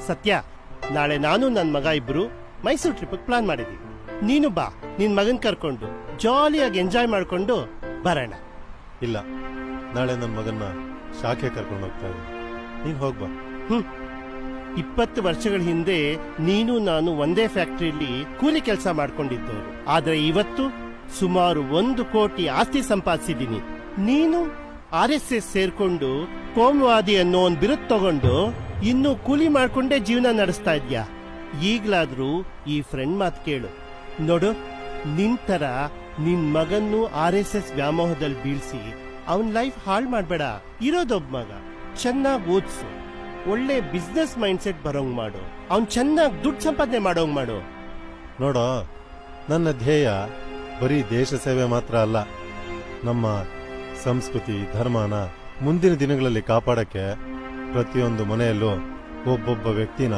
ಸತ್ಯ, ನಾಳೆ ನಾನು ನನ್ನ ಮಗ ಇಬ್ರು ಮೈಸೂರು ಟ್ರಿಪ್ ಪ್ಲಾನ್ ಮಾಡಿದೀವಿ. ನೀನು ಬಾ, ನಿನ್ ಮಗನ್ ಕರ್ಕೊಂಡು ಜಾಲಿಯಾಗಿ ಎಂಜಾಯ್ ಮಾಡ್ಕೊಂಡು ಬರೋಣ. ಇಲ್ಲ, ನಾಳೆ ನನ್ನ ಮಗನ್ನ ಶಾಖೆ ಕರ್ಕೊಂಡು ಹೋಗ್ತಾ ಇದ್ದೀನಿ. ನೀನ್ ಹೋಗ್ಬಾ. 20 ವರ್ಷಗಳ ಹಿಂದೆ ನೀನು ನಾನು ಒಂದೇ ಫ್ಯಾಕ್ಟರಿಯಲ್ಲಿ ಕೂಲಿ ಕೆಲಸ ಮಾಡ್ಕೊಂಡಿದ್ದವರು. ಆದ್ರೆ ಇವತ್ತು ಸುಮಾರು 1 ಕೋಟಿ ಆಸ್ತಿ ಸಂಪಾದಿಸಿದ್ದೀನಿ. ನೀನು RSS ಸೇರ್ಕೊಂಡು ಕೋಮುವಾದಿ ಅನ್ನೋ ಒಂದು ಬಿರುದು ತಗೊಂಡು ಇನ್ನು ಕೂಲಿ ಮಾಡ್ಕೊಂಡೇ ಜೀವನ ನಡೆಸ್ತಾ ಇದ್ಯಾ? ಈಗ್ಲಾದ್ರೂ ಈ ಫ್ರೆಂಡ್ ಮಾತು ಕೇಳು. ನೋಡು, ನಿನ್ ತರ ನಿನ್ ಮಗನ್ನು RSS ವ್ಯಾಮೋಹದಲ್ಲಿ ಬೀಳ್ಸಿ ಅವನ್ ಲೈಫ್ ಹಾಳು ಮಾಡ್ಬೇಡ. ಇರೋದೊಬ್ಬ ಮಗ, ಚೆನ್ನಾಗಿ ಓದಿಸು, ಒಳ್ಳೆ ಬಿಸ್ನೆಸ್ ಮೈಂಡ್ ಸೆಟ್ ಬರೋಂಗ್ ಮಾಡು, ಅವ್ನ್ ಚೆನ್ನಾಗಿ ದುಡ್ಡು ಸಂಪಾದನೆ ಮಾಡೋಂಗ್ ಮಾಡು. ನೋಡೋ, ನನ್ನ ಧ್ಯೇಯ ಬರೀ ದೇಶ ಸೇವೆ ಮಾತ್ರ ಅಲ್ಲ. ನಮ್ಮ ಸಂಸ್ಕೃತಿ ಧರ್ಮನ ಮುಂದಿನ ದಿನಗಳಲ್ಲಿ ಕಾಪಾಡಕ್ಕೆ ಪ್ರತಿಯೊಂದು ಮನೆಯಲ್ಲೂ ಒಬ್ಬೊಬ್ಬ ವ್ಯಕ್ತಿನ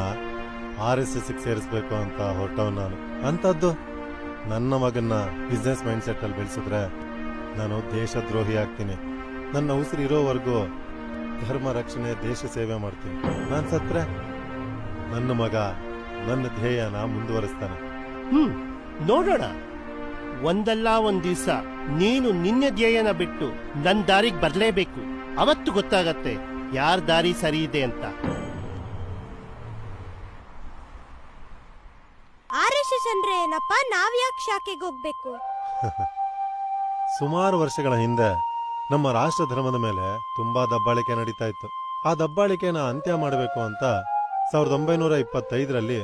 RSS ಸೇರಿಸಬೇಕು ಅಂತ ಹೊರಟವ್ ನಾನು. ಅಂತದ್ದು ನನ್ನ ಮಗನ್ನ ಬಿಸ್ನೆಸ್ ಮೈಂಡ್ ಸೆಟ್ ಅಲ್ಲಿ ಬೆಳೆಸಿದ್ರೆ ನಾನು ದೇಶದ್ರೋಹಿ ಆಗ್ತೀನಿ. ನನ್ನ ಉಸಿರಿರೋವರೆಗೂ ಧರ್ಮ ರಕ್ಷಣೆ, ದೇಶ ಸೇವೆ ಮಾಡ್ತೀನಿ. ನಾನ್ ಸತ್ರೆ ನನ್ನ ಮಗ ನನ್ನ ಧ್ಯೇಯನ ಮುಂದುವರಿಸ್ತಾನೆ. ನೋಡೋಣ, ಒಂದಲ್ಲ ಒಂದ್ ದಿವಸ ನೀನು ನಿನ್ನ ಧ್ಯೇಯನ ಬಿಟ್ಟು ನನ್ ದಾರಿಗೆ ಬರ್ಲೇಬೇಕು. ಅವತ್ತು ಗೊತ್ತಾಗತ್ತೆ ಯಾರ ದಾರಿ ಸರಿ ಇದೆ ಅಂತ. RSS ಅಂದ್ರೆ ಏನಪ್ಪ? ನಾವ್ಯಾಕೆ ಶಾಖೆಗೆ ಹೋಗ್ಬೇಕು? ಸುಮಾರು ವರ್ಷಗಳ ಹಿಂದೆ ನಮ್ಮ ರಾಷ್ಟ್ರ ಧರ್ಮದ ಮೇಲೆ ತುಂಬಾ ದಬ್ಬಾಳಿಕೆ ನಡೀತಾ ಇತ್ತು. ಆ ದಬ್ಬಾಳಿಕೆನ ಅಂತ್ಯ ಮಾಡಬೇಕು ಅಂತ 1925ರಲ್ಲಿ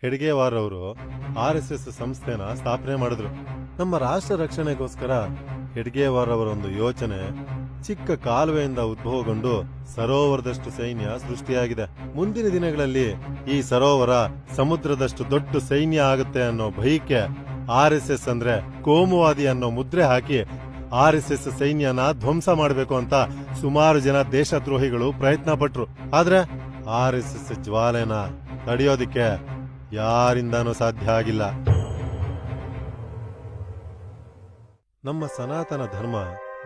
ಹೆಡ್ಗೇವಾರ್ ಅವರು RSS ಸಂಸ್ಥೆನ ಸ್ಥಾಪನೆ ಮಾಡಿದ್ರು. ನಮ್ಮ ರಾಷ್ಟ್ರ ರಕ್ಷಣೆಗೋಸ್ಕರ ಹೆಡ್ಗೇವಾರ್ ಅವರೊಂದು ಯೋಚನೆ ಚಿಕ್ಕ ಕಾಲುವೆಯಿಂದ ಉದ್ಭವಗೊಂಡು ಸರೋವರದಷ್ಟು ಸೈನ್ಯ ಸೃಷ್ಟಿಯಾಗಿದೆ. ಮುಂದಿನ ದಿನಗಳಲ್ಲಿ ಈ ಸರೋವರ ಸಮುದ್ರದಷ್ಟು ದೊಡ್ಡ ಸೈನ್ಯ ಆಗುತ್ತೆ ಅನ್ನೋ ಭಯಕ್ಕೆ RSS ಅಂದ್ರೆ ಕೋಮುವಾದಿ ಅನ್ನೋ ಮುದ್ರೆ ಹಾಕಿ RSS ಸೈನ್ಯನ ಧ್ವಂಸ ಮಾಡಬೇಕು ಅಂತ ಸುಮಾರು ಜನ ದೇಶದ್ರೋಹಿಗಳು ಪ್ರಯತ್ನ ಪಟ್ರು. ಆದ್ರೆ RSS ಜ್ವಾಲೆನ ತಡೆಯೋದಿಕ್ಕೆ ಯಾರಿಂದಾನೂ ಸಾಧ್ಯ ಆಗಿಲ್ಲ. ನಮ್ಮ ಸನಾತನ ಧರ್ಮ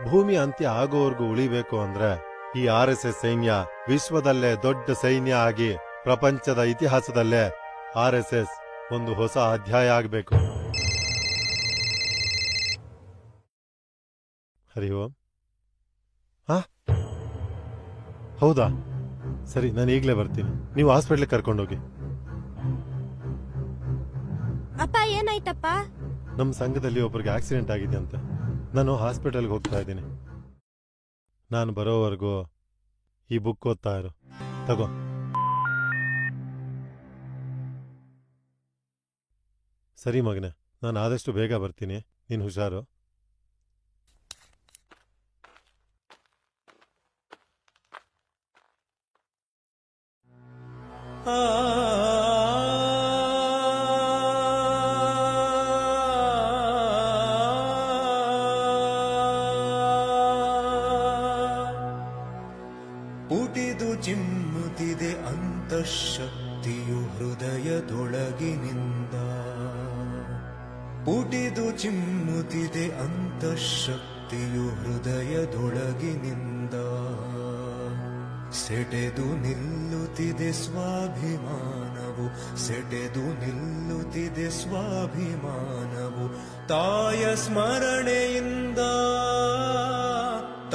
ಭೂಮಿ ಅಂತ್ಯ ಆಗೋವರೆಗೂ ಉಳಿಬೇಕು ಅಂದ್ರೆ ಈ RSS ಸೈನ್ಯ ವಿಶ್ವದಲ್ಲೇ ದೊಡ್ಡ ಸೈನ್ಯ ಆಗಿ ಪ್ರಪಂಚದ ಇತಿಹಾಸದಲ್ಲೇ RSS ಒಂದು ಹೊಸ ಅಧ್ಯಾಯ ಆಗಬೇಕು. ಹರಿ ಓಂ. ಹೌದಾ? ಸರಿ, ನಾನು ಈಗ್ಲೇ ಬರ್ತೀನಿ. ನೀವು ಹಾಸ್ಪಿಟ್ಲಿಗೆ ಕರ್ಕೊಂಡೋಗಿ. ಅಪ್ಪ, ಏನಾಯ್ತಪ್ಪ? ನಮ್ಮ ಸಂಘದಲ್ಲಿ ಒಬ್ಬರಿಗೆ ಆಕ್ಸಿಡೆಂಟ್ ಆಗಿದೆ ಅಂತ. ನಾನು ಹಾಸ್ಪಿಟಲ್ಗೆ ಹೋಗ್ತಾ ಇದ್ದೀನಿ. ನಾನು ಬರೋವರೆಗೂ ಈ ಬುಕ್ ಓದ್ತಾ ಇರು. ತಗೋ. ಸರಿ ಮಗನೆ, ನಾನು ಆದಷ್ಟು ಬೇಗ ಬರ್ತೀನಿ. ನೀನು ಹುಷಾರು. ಪುಟಿದು ಚಿಮ್ಮುತ್ತಿದೆ ಅಂತಃಶಕ್ತಿಯು ಹೃದಯದೊಳಗಿನಿಂದ. ಪುಟಿದು ಚಿಮ್ಮುತ್ತಿದೆ ಅಂತಃಶಕ್ತಿಯು ಹೃದಯದೊಳಗಿನಿಂದ. ಸೆಟೆದು ನಿಲ್ಲುತ್ತಿದೆ ಸ್ವಾಭಿಮಾನವು, ಸೆಟೆದು ನಿಲ್ಲುತ್ತಿದೆ ಸ್ವಾಭಿಮಾನವು. ತಾಯ ಸ್ಮರಣೆಯಿಂದ,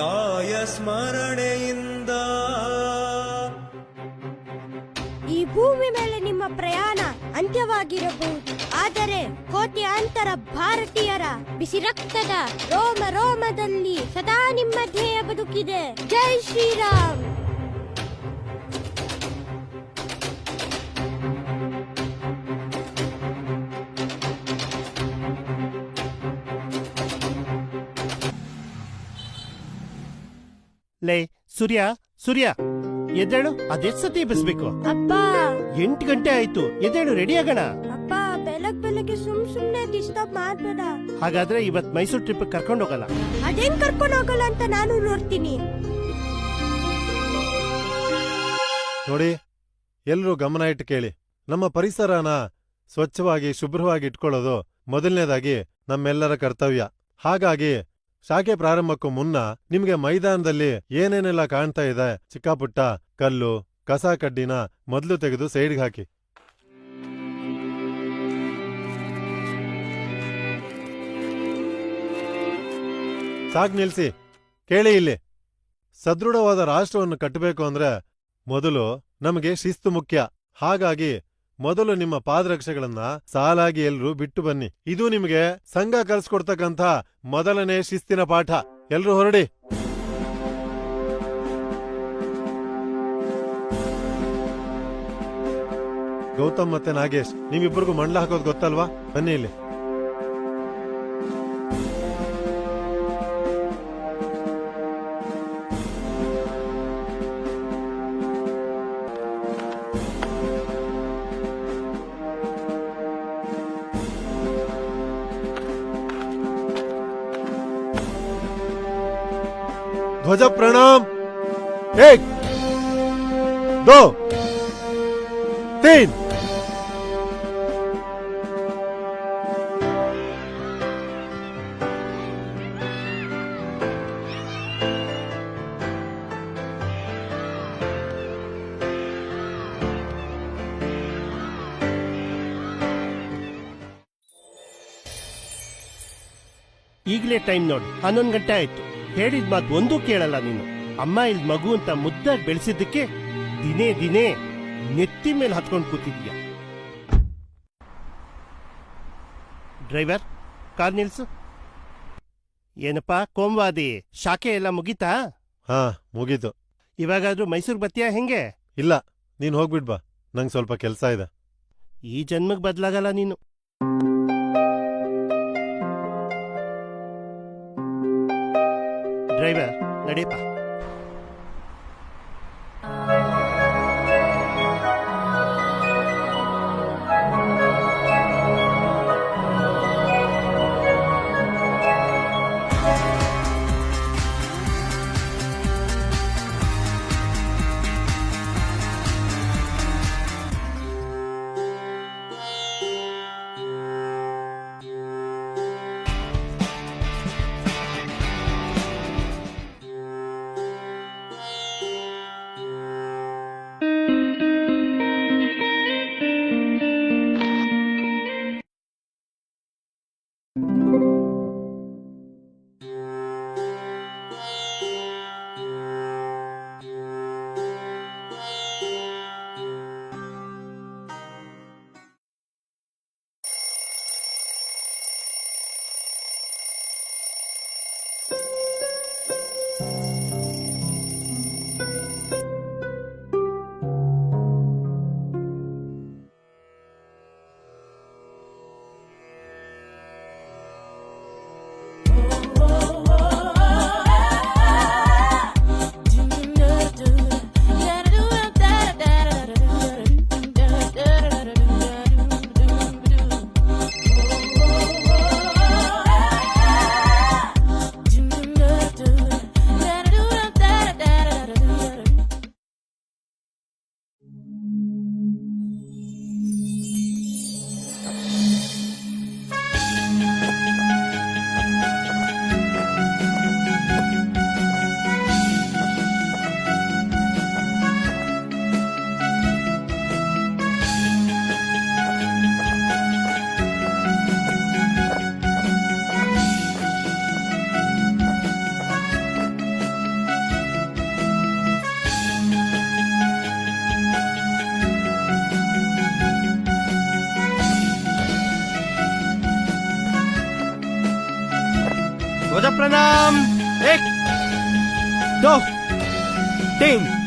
ತಾಯ ಸ್ಮರಣೆಯಿಂದ. ಈ ಭೂಮಿ ಮೇಲೆ ನಿಮ್ಮ ಪ್ರಯಾಣ ಅಂತ್ಯವಾಗಿರಬಹುದು, ಆದರೆ ಕೋಟ್ಯಾಂತರ ಭಾರತೀಯರ ಬಿಸಿ ರಕ್ತದ ರೋಮ ರೋಮದಲ್ಲಿ ಸದಾ ನಿಮ್ಮ ಧ್ಯೇಯ ಬದುಕಿದೆ. ಜೈ ಶ್ರೀರಾಮ್. ಲೇ ಸೂರ್ಯ, ಸೂರ್ಯ ಎದ್ದೇಳು. ಅದೆಷ್ಟ್ ಸತಿ ಎಬ್ಬಿಸ್ಬೇಕು? ಅಪ್ಪ, 8 ಗಂಟೆ ಆಯ್ತು. ಎದ್ದೇಳು, ರೆಡಿ ಆಗೋಣ. ಅಪ್ಪ, ಬೆಳಗ್ಗೆ ಸುಮ್ನೆ ಡಿಸ್ಟರ್ಬ್ ಮಾಡ್ಬೇಡ. ಹಾಗಾದ್ರೆ ಇವತ್ ಮೈಸೂರು ಟ್ರಿಪ್ ಕರ್ಕೊಂಡು ಹೋಗಲ್ಲ? ಅದೇನ್ ಕರ್ಕೊಂಡು ಹೋಗಲ್ಲ ಅಂತ ನಾನು ನೋಡ್ತೀನಿ. ನೋಡಿ, ಎಲ್ರೂ ಗಮನ ಇಟ್ಟು ಕೇಳಿ. ನಮ್ಮ ಪರಿಸರನ ಸ್ವಚ್ಛವಾಗಿ ಶುಭ್ರವಾಗಿ ಇಟ್ಕೊಳ್ಳೋದು ಮೊದಲನೇದಾಗಿ ನಮ್ಮೆಲ್ಲರ ಕರ್ತವ್ಯ. ಹಾಗಾಗಿ ಶಾಖೆ ಪ್ರಾರಂಭಕ್ಕೂ ಮುನ್ನ ನಿಮ್ಗೆ ಮೈದಾನದಲ್ಲಿ ಏನೇನೆಲ್ಲ ಕಾಣ್ತಾ ಇದೆ, ಚಿಕ್ಕ ಪುಟ್ಟ ಕಲ್ಲು, ಕಸ ಕಡ್ಡಿನ ಮೊದಲು ತೆಗೆದು ಸೈಡ್ಗೆ ಹಾಕಿ. ಸಾಕ್ ನಿಲ್ಸಿ. ಕೇಳಿ ಇಲ್ಲಿ. ಸದೃಢವಾದ ರಾಷ್ಟ್ರವನ್ನು ಕಟ್ಟಬೇಕು ಅಂದ್ರೆ ಮೊದಲು ನಮಗೆ ಶಿಸ್ತು ಮುಖ್ಯ. ಹಾಗಾಗಿ ಮೊದಲು ನಿಮ್ಮ ಪಾದರಕ್ಷೆಗಳನ್ನ ಸಾಲಾಗಿ ಎಲ್ರೂ ಬಿಟ್ಟು ಬನ್ನಿ. ಇದು ನಿಮಗೆ ಸಂಘ ಕಲಿಸ್ಕೊಡ್ತಕ್ಕಂಥ ಮೊದಲನೇ ಶಿಸ್ತಿನ ಪಾಠ. ಎಲ್ರೂ ಹೊರಡಿ. ಗೌತಮ್ ಮತ್ತೆ ನಾಗೇಶ್, ನೀವಿಬ್ಬರಿಗೂ ಮಂಡ್ಲ ಹಾಕೋದು ಗೊತ್ತಲ್ವಾ? ಬನ್ನಿ ಇಲ್ಲಿ. ध्वज प्रणाम. 1 2 3. ಈಗಲೇ ಟೈಮ್ ನೋಡಿ, 11 ಗಂಟೆ ಆಯ್ತು. ಹೇಳಿದ ಮಾತು ಒಂದೂ ಕೇಳಲ್ಲ ನೀನು. ಅಮ್ಮ ಇಲ್ ಮಗು ಅಂತ ಮುದ್ದಾಗಿ ಬೆಳೆಸಿದ್ದಕ್ಕೆ ದಿನೇ ದಿನೇ ನೆತ್ತಿ ಮೇಲೆ ಹತ್ಕೊಂಡು ಕೂತಿದ್ಯಾ. ಡ್ರೈವರ್, ಕಾರ್ ನಿಲ್ಸು. ಏನಪ್ಪಾ ಕೋಮ್ವಾದಿ, ಶಾಖೆ ಎಲ್ಲ ಮುಗೀತಾ? ಹಾ, ಮುಗೀತು. ಇವಾಗಾದ್ರೂ ಮೈಸೂರು ಬತ್ತೀಯಾ ಹೆಂಗೆ? ಇಲ್ಲ, ನೀನ್ ಹೋಗ್ಬಿಡ್ ಬಾ, ನಂಗೆ ಸ್ವಲ್ಪ ಕೆಲ್ಸ ಇದೆ. ಈ ಜನ್ಮಕ್ ಬದ್ಲಾಗಲ್ಲ ನೀನು. ಡ್ರೈವರ್, ನಡೀಪ. ध्वज प्रणाम. 1 2 3.